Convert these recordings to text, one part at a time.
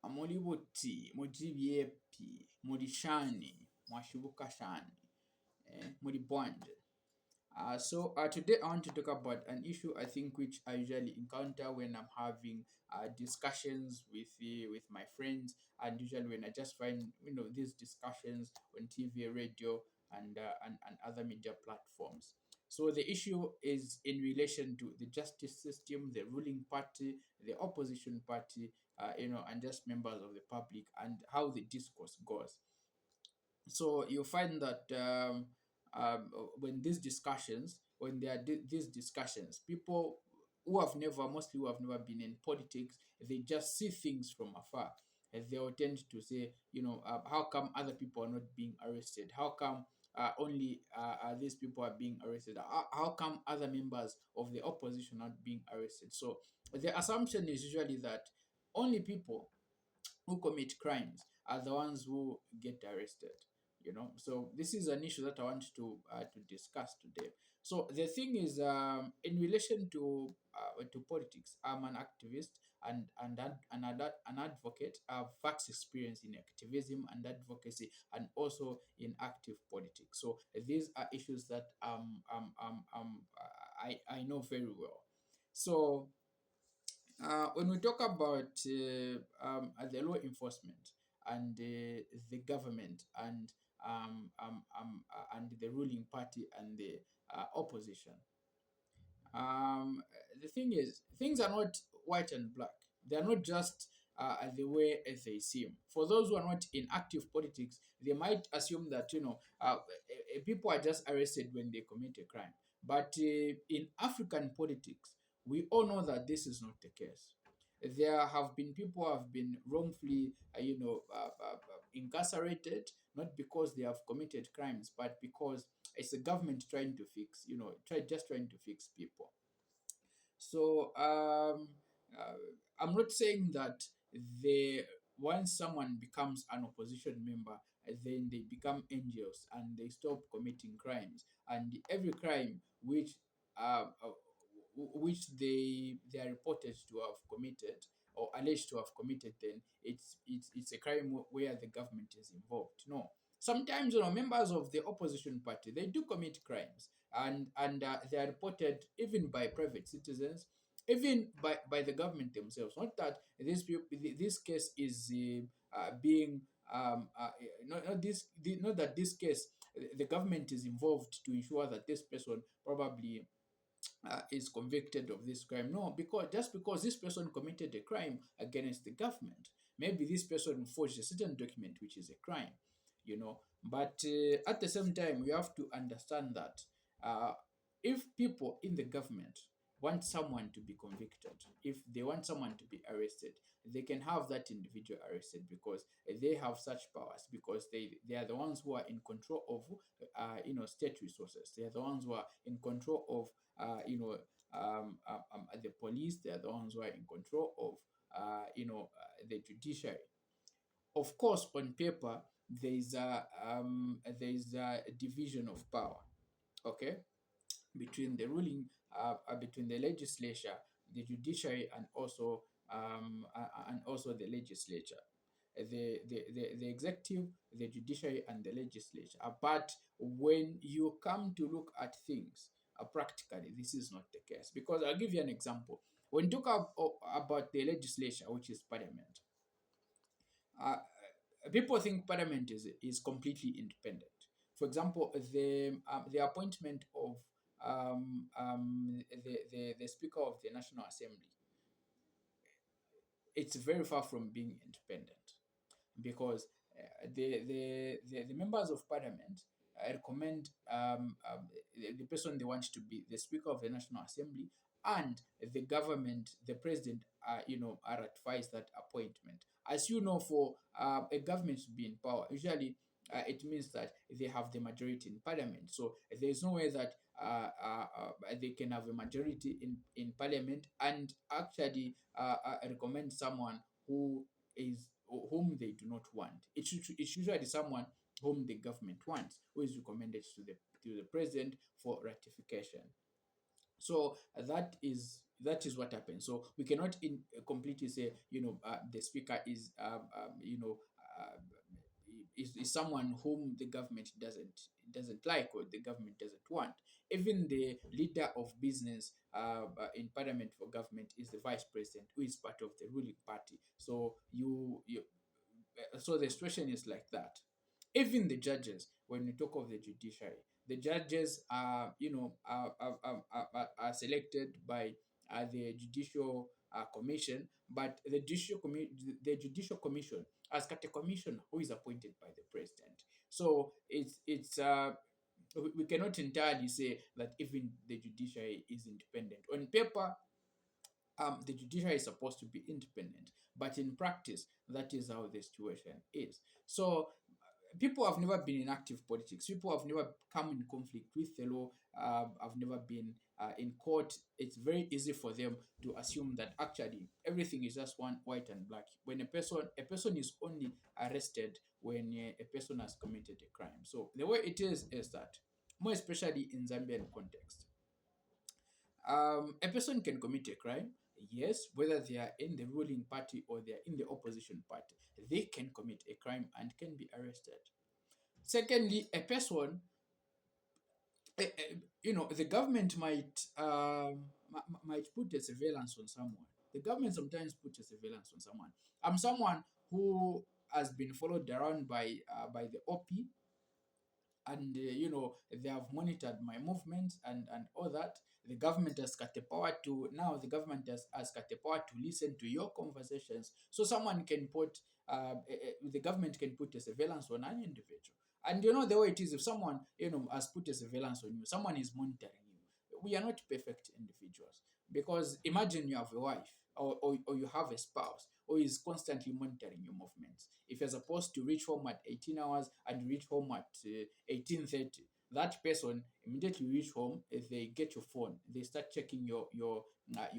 Muri buti, muri byepi, muri shani, mwashibuka shani, muri bwanje. So today I want to talk about an issue I think which I usually encounter when I'm having discussions with my friends, and usually when I just find these discussions on TV, radio, and other media platforms. So the issue is in relation to the justice system, the ruling party, the opposition party, and just members of the public, and how the discourse goes. So you find that when there are these discussions, people who have never been in politics, they just see things from afar. And they will tend to say, how come other people are not being arrested? How come only these people are being arrested? How come other members of the opposition are not being arrested? So the assumption is usually that only people who commit crimes are the ones who get arrested. So this is an issue that I want to discuss today. So the thing is, in relation to politics, I'm an activist and an advocate. I have vast experience in activism and advocacy, and also in active politics. So these are issues that I know very well. So when we talk about the law enforcement and the government and the ruling party and the opposition, um, the thing is, things are not white and black. They are not just the way they seem. For those who are not in active politics, they might assume that people are just arrested when they commit a crime. But in African politics, we all know that this is not the case. There have been people who have been wrongfully, incarcerated, not because they have committed crimes, but because it's the government trying to fix, trying to fix people. So I'm not saying that they once someone becomes an opposition member, then they become angels and they stop committing crimes. And every crime which they are reported to have committed or alleged to have committed, then it's a crime where the government is involved. No, sometimes members of the opposition party, they do commit crimes, and they are reported even by private citizens, even by the government themselves. Not that this case is being not that this case the government is involved to ensure that this person probably is convicted of this crime. No, because this person committed a crime against the government, maybe this person forged a certain document, which is a crime. But at the same time, we have to understand that if people in the government want someone to be convicted, if they want someone to be arrested, they can have that individual arrested because they have such powers, because they are the ones who are in control of state resources. They are the ones who are in control of the police. They are the ones who are in control of the judiciary. Of course, on paper, there is a division of power, okay, between between the legislature, the judiciary, and also the legislature, the executive, the judiciary, and the legislature. But when you come to look at things practically, this is not the case. Because I'll give you an example. When you talk about the legislature, which is parliament, uh, people think parliament is completely independent. For example, the appointment of the speaker of the National Assembly, it's very far from being independent, because the members of parliament recommend the person they want to be the speaker of the National Assembly, and the government, the president, ratifies that appointment. As you know, for a government to be in power, usually it means that they have the majority in parliament. So there's no way that they can have a majority in parliament and actually recommend someone whom they do not want. It's usually someone whom the government wants, who is recommended to the president for ratification. So that is what happens. So we cannot completely say, the speaker is is someone whom the government doesn't like, or the government doesn't want. Even the leader of business in parliament for government is the vice president, who is part of the ruling party. So so the situation is like that. Even the judges, when we talk of the judiciary, the judges are selected by the judicial commission, but the judicial commission has got a commissioner who is appointed by the president. So it's we cannot entirely say that even the judiciary is independent. On paper, the judiciary is supposed to be independent, but in practice, that is how the situation is. So people have never been in active politics. People have never come in conflict with the law. Have never been in court. It's very easy for them to assume that actually everything is just one white and black. When a person is only arrested when a person has committed a crime. So the way it is that, more especially in Zambian context, a person can commit a crime, yes, whether they are in the ruling party or they are in the opposition party. They can commit a crime and can be arrested. Secondly, a person, the government might put a surveillance on someone. The government sometimes puts a surveillance on someone. I'm someone who has been followed around by the OP, and they have monitored my movements and all that. The government has got the power to listen to your conversations. So someone can put the government can put a surveillance on an individual. And the way it is, if someone has put a surveillance on you, someone is monitoring you. We are not perfect individuals, because imagine you have a wife, or you have a spouse who is constantly monitoring your movements. If you're supposed to reach home at 18 hours and you reach home at 18:30, that person immediately reach home. If they get your phone, they start checking your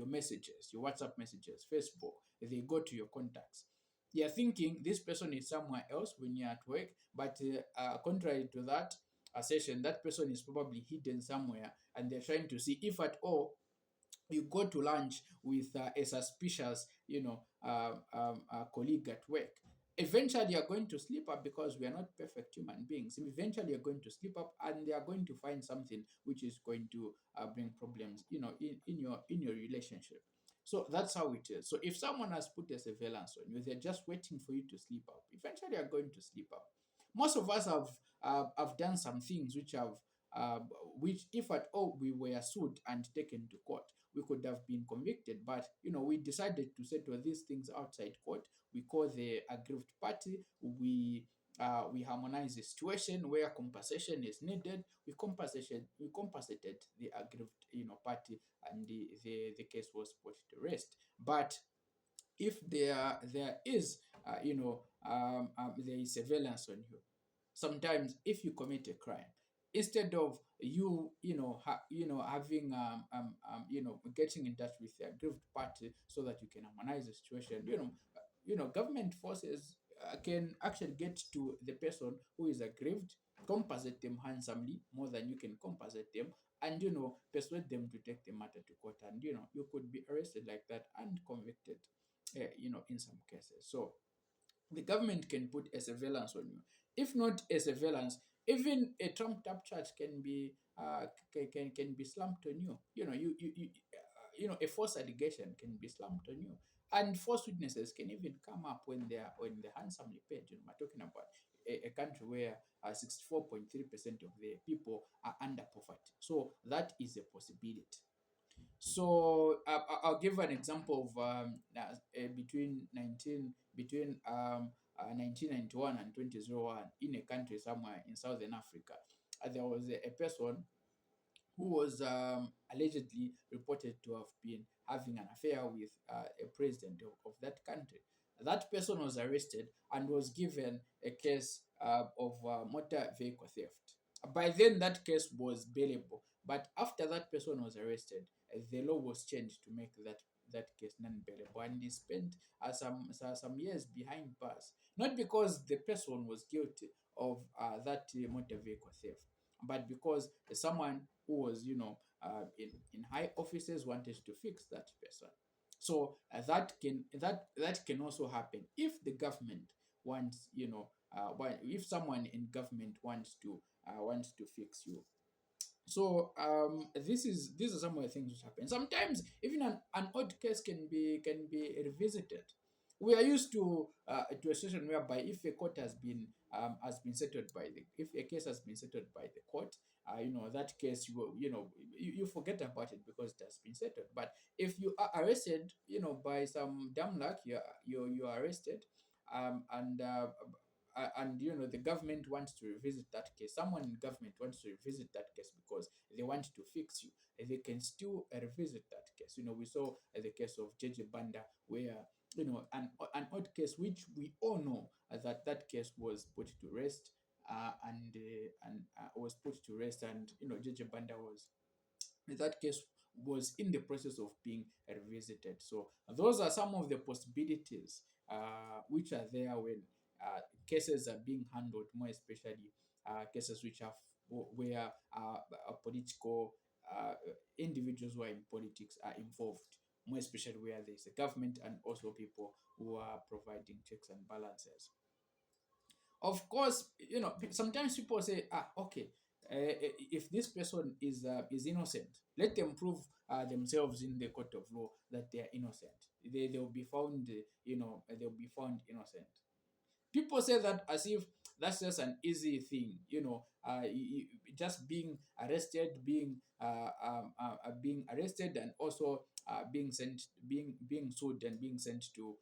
messages, your WhatsApp messages, Facebook. They go to your contacts. You're thinking this person is somewhere else when you're at work, but contrary to that assertion, that person is probably hidden somewhere, and they're trying to see if at all you go to lunch with a suspicious, colleague at work. Eventually, you're going to slip up, because we are not perfect human beings. Eventually, you're going to slip up, and they are going to find something which is going to bring problems, in your relationship. So that's how it is. So if someone has put a surveillance on you, they're just waiting for you to slip up. Eventually, you're going to slip up. Most of us have done some things uh, which, if at all we were sued and taken to court, we could have been convicted. But we decided to settle these things outside court. We call the aggrieved party. We harmonize the situation where compensation is needed. We compensated the aggrieved party, and the case was put to rest. But if there is there is surveillance on you, sometimes if you commit a crime, instead of having getting in touch with the aggrieved party so that you can harmonize the situation, government forces can actually get to the person who is aggrieved, compensate them handsomely, more than you can compensate them, and persuade them to take the matter to court, and you could be arrested like that and convicted, in some cases. So the government can put a surveillance on you. If not a surveillance, even a trumped up charge can be can be slumped on you. A false allegation can be slumped on you, and false witnesses can even come up when they're handsomely paid. We're talking about a country where 64.3% of the people are under poverty. So that is a possibility. So I'll give an example of between 1991 and 2001, in a country somewhere in Southern Africa. There was a person who was allegedly reported to have been having an affair with a president of that country. That person was arrested and was given a case of motor vehicle theft. By then, that case was bailable, but after that person was arrested, the law was changed to make that case non-bailable, and he spent some years behind bars. Not because the person was guilty of that motor vehicle theft, but because someone who was in high offices wanted to fix that person. So that can also happen if the government wants, if someone in government wants to fix you. So these are some of the things which happen. Sometimes even an odd case can be revisited. We are used to a situation whereby if a court has been settled by the if a case has been settled by the court, that case you forget about it because it has been settled. But if you are arrested, by some damn luck, you are arrested, and the government wants to revisit that case. Someone in government wants to revisit that case because they want to fix you. They can still revisit that case. We saw the case of JJ Banda, where an odd case which we all know that case was put to rest, and was put to rest, and JJ Banda that case was in the process of being revisited. So those are some of the possibilities which are there when cases are being handled, more especially cases which have where political individuals who are in politics are involved, more especially where there's a government and also people who are providing checks and balances. Of course, sometimes people say, okay, if this person is innocent, let them prove themselves in the court of law that they are innocent. They'll be found, they'll be found innocent. People say that as if that's just an easy thing, just being arrested, and also being sued and being sent to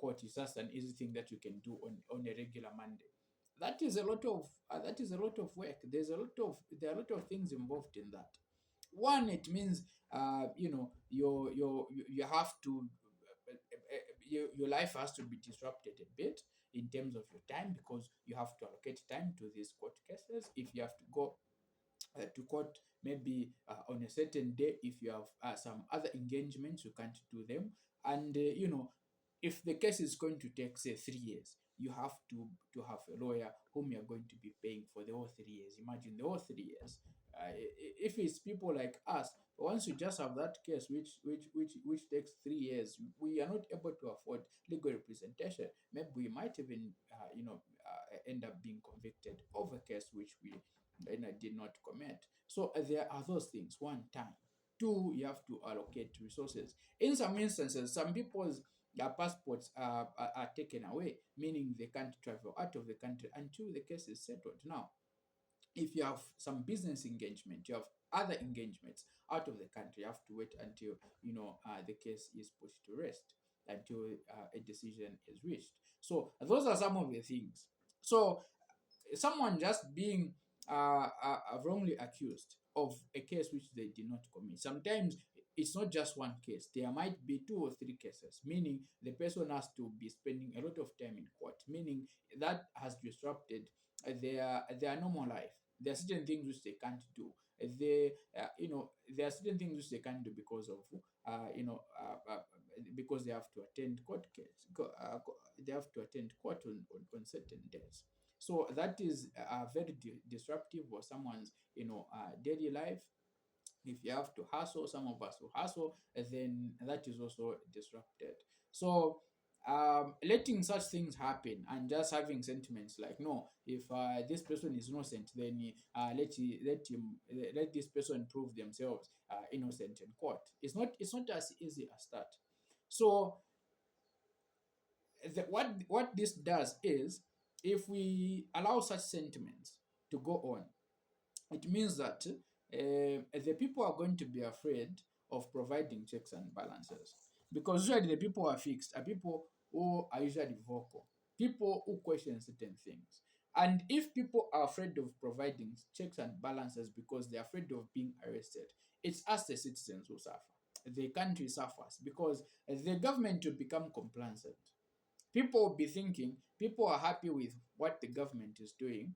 court is just an easy thing that you can do on a regular Monday. That is a lot of work. There are a lot of things involved in that. One, it means you have to your life has to be disrupted a bit in terms of your time, because you have to allocate time to these court cases. If you have to go to court maybe on a certain day, if you have some other engagements, you can't do them. And if the case is going to take say 3 years, you have to have a lawyer whom you're going to be paying for the whole 3 years. Imagine the whole 3 years. If it's people like us, once you just have that case which takes 3 years, we are not able to afford legal representation. Maybe we might even end up being convicted of a case which we did not commit. So there are those things. One, time. Two, you have to allocate resources. In some instances, some people's their passports are taken away, meaning they can't travel out of the country until the case is settled. Now, if you have some business engagement, you have other engagements out of the country, you have to wait until the case is put to rest, until a decision is reached. So those are some of the things. So someone just being wrongly accused of a case which they did not commit. Sometimes it's not just one case. There might be two or three cases, meaning the person has to be spending a lot of time in court, meaning that has disrupted their normal life. There are certain things which they can't do. There are certain things which they can't do because of because they have to attend court case. They have to attend court on certain days. So that is very disruptive for someone's daily life. If you have to hustle, some of us who hustle, then that is also disrupted. So letting such things happen and just having sentiments like, no, if this person is innocent, then let this person prove themselves innocent in court. It's not as easy as that. So what this does is, if we allow such sentiments to go on, it means that the people are going to be afraid of providing checks and balances, because usually the people who are fixed are people who are usually vocal, people who question certain things. And if people are afraid of providing checks and balances because they're afraid of being arrested, it's us, the citizens, who suffer. The country suffers because the government will become complacent. People will be thinking people are happy with what the government is doing,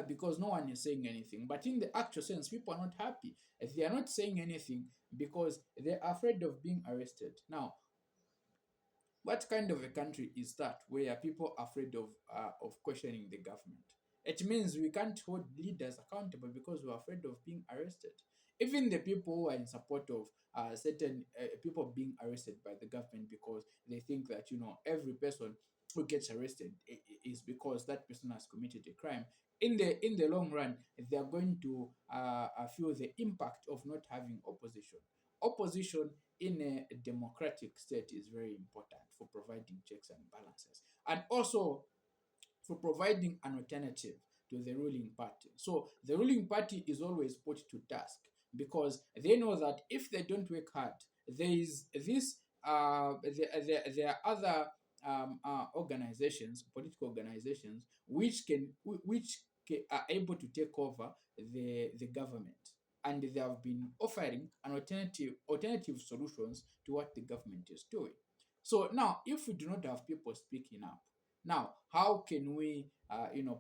because no one is saying anything. But in the actual sense, people are not happy. If they are not saying anything because they're afraid of being arrested. Now, what kind of a country is that where people are afraid of questioning the government? It means we can't hold leaders accountable because we're afraid of being arrested. Even the people who are in support of certain people being arrested by the government because they think that, every person who gets arrested is because that person has committed a crime. In the long run, they are going to feel the impact of not having opposition. Opposition in a democratic state is very important for providing checks and balances, and also for providing an alternative to the ruling party. So the ruling party is always put to task because they know that if they don't work hard, there is this there are other organizations, political organizations, which are able to take over the government, and they have been offering an alternative solutions to what the government is doing. So now, if we do not have people speaking up, now how can we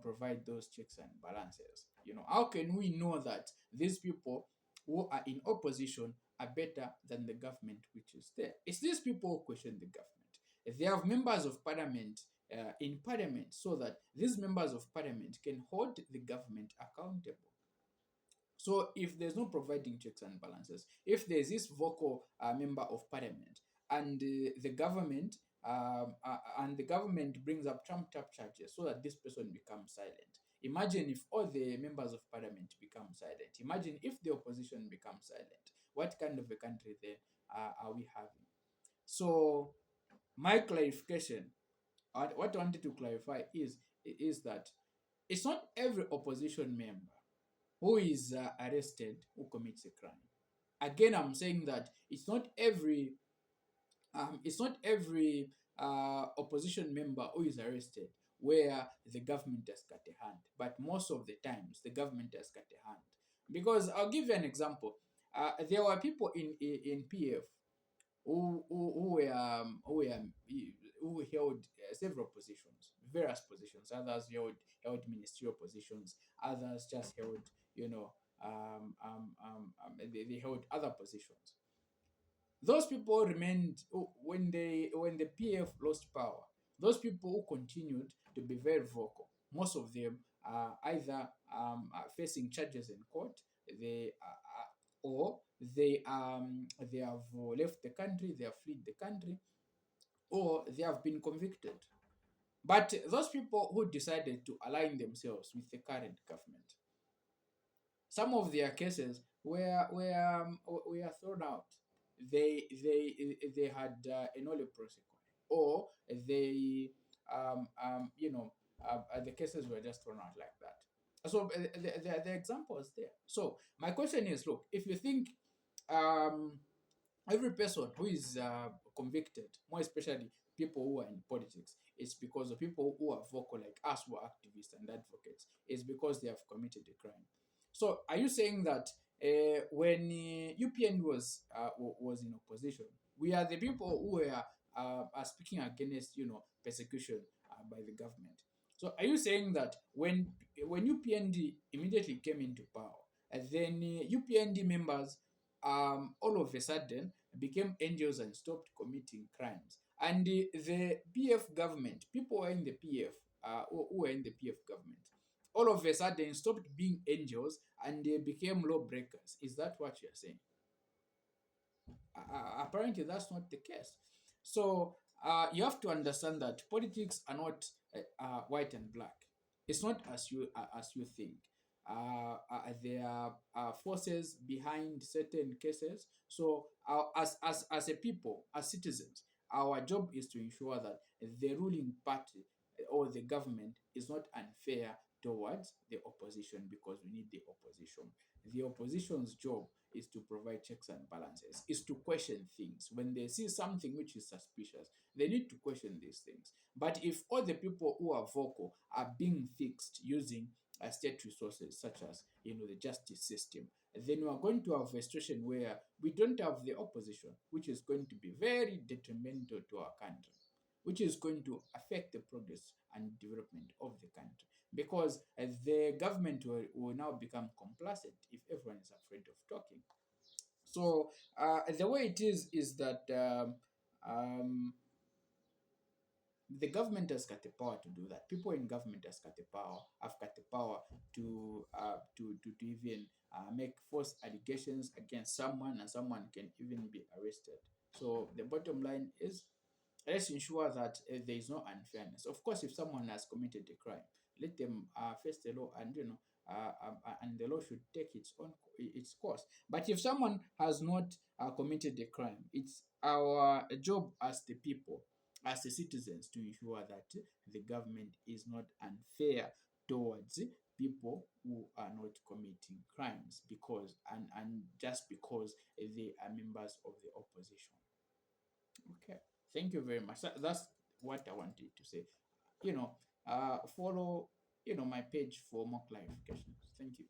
provide those checks and balances? How can we know that these people who are in opposition are better than the government which is there? It's these people who question the government. They have members of parliament in parliament, so that these members of parliament can hold the government accountable. So if there's no providing checks and balances, if there's this vocal member of parliament, and the government and the government brings up trumped up charges so that this person becomes silent. Imagine if all the members of parliament become silent. Imagine if the opposition becomes silent. What kind of a country then are we having? So my clarification, what I wanted to clarify is that it's not every opposition member who is arrested who commits a crime. Again, I'm saying that it's not every opposition member who is arrested where the government has cut a hand, but most of the times the government has cut a hand. Because I'll give you an example. There were people in PF who held several positions, various positions. Others held ministerial positions. Others just held, you know, they held other positions. Those people remained when the PF lost power. Those people who continued to be very vocal. Most of them are either facing charges in court. Or they have left the country. They have fled the country, or they have been convicted. But those people who decided to align themselves with the current government, some of their cases were thrown out. They had a nolle prosequi, or the cases were just thrown out like that. So the example is there. So my question is, look, if you think um, every person who is convicted, more especially people who are in politics, it's because of people who are vocal like us, who are activists and advocates, is because they have committed a crime. So are you saying that when UPN was in opposition, we are the people who are speaking against persecution by the government? So are you saying that when UPND immediately came into power, and then UPND members all of a sudden became angels and stopped committing crimes, and the PF government, people who are in the PF, who were in the PF government, all of a sudden stopped being angels and they became lawbreakers? Is that what you're saying? Apparently that's not the case. So you have to understand that politics are not white and black. It's not as you think. There are forces behind certain cases. So as a people, as citizens, our job is to ensure that the ruling party or the government is not unfair towards the opposition, because we need the opposition. The opposition's job is to provide checks and balances, is to question things. When they see something which is suspicious, they need to question these things. But if all the people who are vocal are being fixed using state resources, such as the justice system, then we are going to have a situation where we don't have the opposition, which is going to be very detrimental to our country, which is going to affect the progress and development of the country, because the government will now become complacent if everyone is afraid of talking. So the way it is that um, the government has got the power to do that. People in government have got the power to even make false allegations against someone, and someone can even be arrested. So the bottom line is, let's ensure that there is no unfairness. Of course, if someone has committed a crime, let them face the law, and and the law should take its course. But if someone has not committed a crime, it's our job as the people, as the citizens, to ensure that the government is not unfair towards people who are not committing crimes, because and just because they are members of the opposition. Okay, thank you very much. That's what I wanted to say. Follow my page for more clarifications. Thank you.